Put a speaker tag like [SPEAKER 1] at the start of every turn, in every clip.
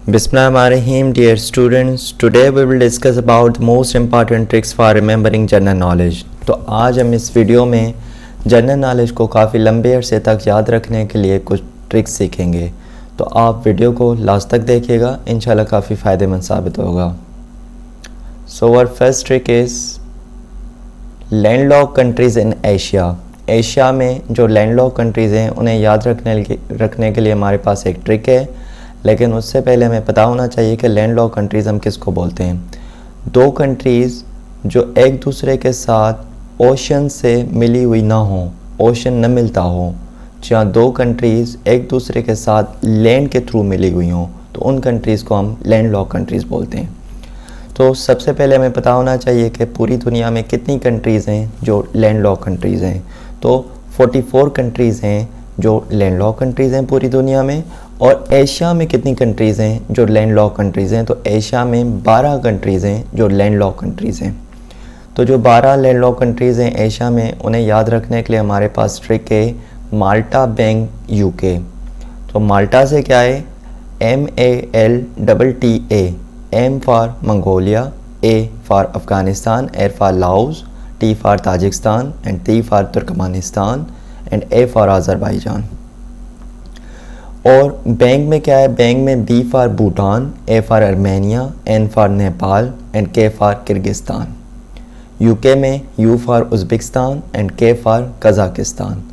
[SPEAKER 1] Bismillahirrahmanirrahim, dear students. Today we will discuss about the most important tricks for remembering general knowledge. तो आज हम इस video में general knowledge को काफ़ी लंबे अरसे तक याद रखने के लिए कुछ ट्रिक्स सीखेंगे। तो आप वीडियो को लास्ट तक देखिएगा, इंशाल्लाह काफ़ी फ़ायदेमंद साबित होगा। So our first trick is landlock countries in Asia. Asia में जो लैंडलॉक कंट्रीज़ हैं उन्हें याद रखने के लिए हमारे पास एक ट्रिक है, लेकिन उससे पहले हमें पता होना चाहिए कि लैंडलॉक कंट्रीज़ हम किसको बोलते हैं। दो कंट्रीज़ जो एक दूसरे के साथ ओशन से मिली हुई ना हो, ओशन न मिलता हो, जहाँ दो कंट्रीज़ एक दूसरे के साथ लैंड के थ्रू मिली हुई हों, तो उन कंट्रीज़ को हम लैंडलॉक कंट्रीज़ बोलते हैं। तो सबसे पहले हमें पता होना चाहिए कि पूरी दुनिया में कितनी कंट्रीज़ हैं जो लैंडलॉक कंट्रीज़ हैं। तो 44 कंट्रीज़ हैं जो लैंडलॉक कंट्रीज़ हैं पूरी दुनिया में। और एशिया में कितनी कंट्रीज़ हैं जो लैंडलॉक कंट्रीज़ हैं? तो एशिया में 12 कंट्रीज़ हैं जो लैंडलॉक कंट्रीज़ हैं। तो जो 12 लैंडलॉक कंट्रीज़ हैं एशिया में, उन्हें याद रखने के लिए हमारे पास ट्रिक है माल्टा, बैंक, यूके। तो माल्टा से क्या है? MALTTA, M for Mongolia, A for Afghanistan, L for Laos, T for Tajikistan and T for Turkmenistan and A for Azerbaijan. और बैंक में क्या है? बैंक में B for Bhutan, A for Armenia, N for Nepal and K for Kyrgyzstan. UK में U for Uzbekistan and K for Kazakhstan.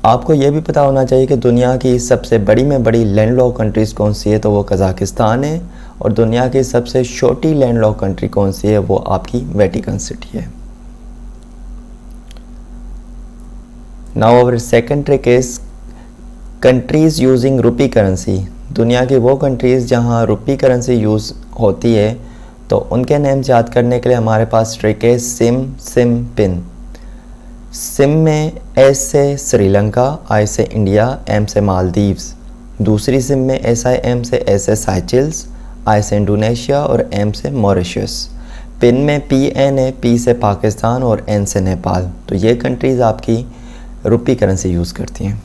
[SPEAKER 1] आपको ये भी पता होना चाहिए कि दुनिया की सबसे बड़ी में बड़ी लैंडलॉक कंट्रीज़ कौन सी है? तो वो कज़ाकिस्तान है। और दुनिया की सबसे छोटी लैंडलॉक कंट्री कौन सी है? वो आपकी वेटिकन सिटी है। Now our second trick is countries using rupee currency. दुनिया की वो कंट्रीज़ जहाँ रुपी करेंसी यूज़ होती है, तो उनके नेम्स याद करने के लिए हमारे पास ट्रिक है सिम, सिम, पिन। सिम में S से श्रीलंका, I से इंडिया, M से मालदीव्स। दूसरी सिम में SIM से S से साइचल्स, I से इंडोनेशिया और M से मॉरिशस। पिन में PN है, P से पाकिस्तान और N से नेपाल। तो ये कंट्रीज़ आपकी रुपी करेंसी यूज़ करती हैं।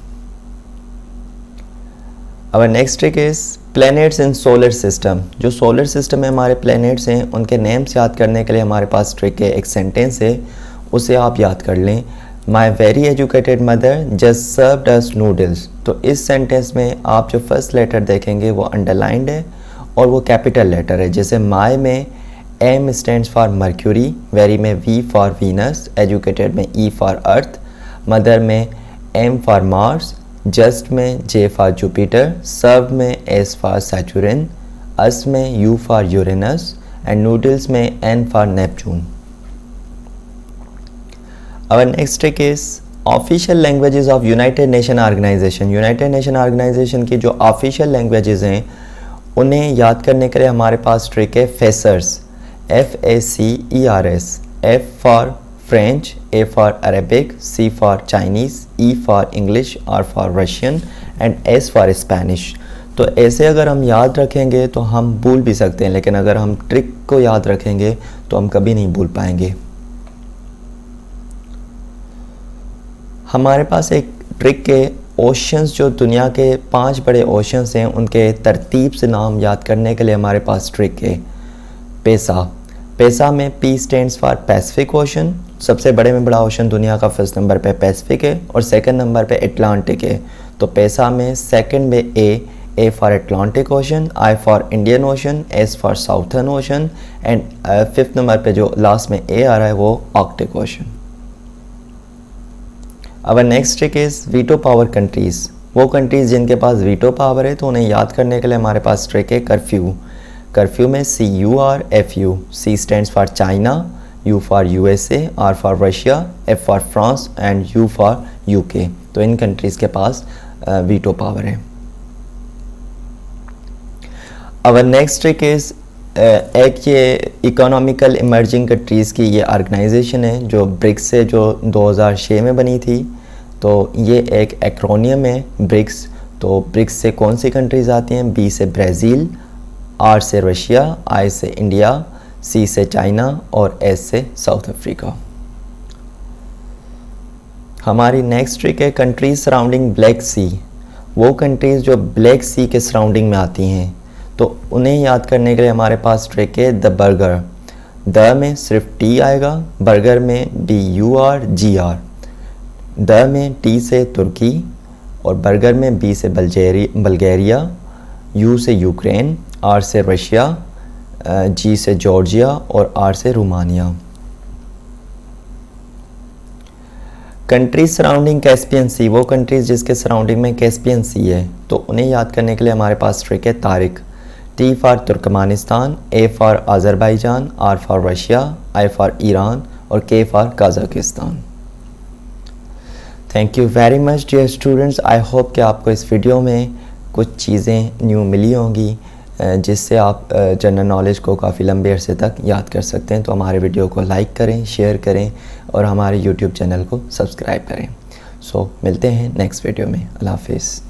[SPEAKER 1] अब next trick is planets in solar system. जो सोलर सिस्टम में हमारे प्लैनेट्स हैं उनके नेम्स याद करने के लिए हमारे पास ट्रिक है, एक सेंटेंस है, उसे आप याद कर लें। My very educated mother just served us noodles. तो इस सेंटेंस में आप जो फर्स्ट लेटर देखेंगे वो अंडरलाइंड है और वो कैपिटल लेटर है। जैसे माई में M stands for Mercury, very में V फॉर वीनस, एजुकेटेड में E फॉर अर्थ, मदर में M फॉर मार्स, जस्ट में J फॉर जुपिटर, सर्व में S फॉर सैचुरन, अस में U for Uranus and noodles में N for Neptune. Our next trick is official languages of United Nation Organisation. United Nation Organisation की जो official languages हैं उन्हें याद करने के लिए हमारे पास ट्रिक है freshers, FACERS। F for French, A for Arabic, C for Chinese, E for English, R for Russian and S for Spanish. तो ऐसे अगर हम याद रखेंगे तो हम भूल भी सकते हैं, लेकिन अगर हम ट्रिक को याद रखेंगे तो हम कभी नहीं भूल पाएंगे। हमारे पास एक ट्रिक के ओशंस, जो दुनिया के 5 बड़े ओशंस हैं, उनके तरतीब से नाम याद करने के लिए हमारे पास ट्रिक है पेसा। पेसा में P stands for Pacific ocean. सबसे बड़े में बड़ा ओशन दुनिया का फर्स्ट नंबर पे पैसिफिक है और सेकंड नंबर पे अटलांटिक है। तो पेसा में सेकंड में A for Atlantic ocean, I for Indian ocean, S for southern ocean and fifth number पे जो लास्ट में A आ रहा है वो आर्कटिक ओशन। अब next trick is veto power countries. वो कंट्रीज़ जिनके पास वीटो पावर है तो उन्हें याद करने के लिए हमारे पास ट्रिक है कर्फ्यू। कर्फ्यू में CURFU, C stands for China, U for USA, R for Russia, F for France and U for UK। तो इन कंट्रीज़ के पास वीटो पावर है। अब नेक्स्ट ट्रिक इज़ एक ये इकोनॉमिकल इमर्जिंग कंट्रीज़ की ये ऑर्गेनाइजेशन है जो ब्रिक्स से जो 2006 में बनी थी। तो ये एक एक्रोनियम है ब्रिक्स। तो ब्रिक्स से कौन सी कंट्रीज़ आती हैं? B से ब्राज़ील, R से रशिया, I से इंडिया, C से चाइना और S से साउथ अफ्रीका। हमारी नेक्स्ट ट्रिक है कंट्रीज सराउंडिंग ब्लैक सी। वो कंट्रीज़ जो ब्लैक सी के सराउंडिंग में आती हैं। तो उन्हें याद करने के लिए हमारे पास ट्रिक है द बर्गर। द में सिर्फ टी आएगा, बर्गर में BURGR। द में टी से तुर्की और बर्गर में बी से बल्गेरिया, यू से यूक्रेन, आर से रशिया, जी से जॉर्जिया और आर से रोमानिया। कंट्रीज सराउंडिंग कैस्पियन सी, वो कंट्रीज़ जिसके सराउंडिंग में कैस्पियन सी है, तो उन्हें याद करने के लिए हमारे पास ट्रिक है Tariq. T for Turkmenistan, A for Azerbaijan, R for Russia, I for Iran और K for Kazakhstan. Thank you very much dear students. I hope कि आपको इस वीडियो में कुछ चीज़ें न्यू मिली होंगी जिससे आप जनरल नॉलेज को काफ़ी लंबे अरसे तक याद कर सकते हैं। तो हमारे वीडियो को लाइक करें, शेयर करें और हमारे यूट्यूब चैनल को सब्सक्राइब करें। सो मिलते हैं नेक्स्ट वीडियो में। अल्लाह हाफिज़।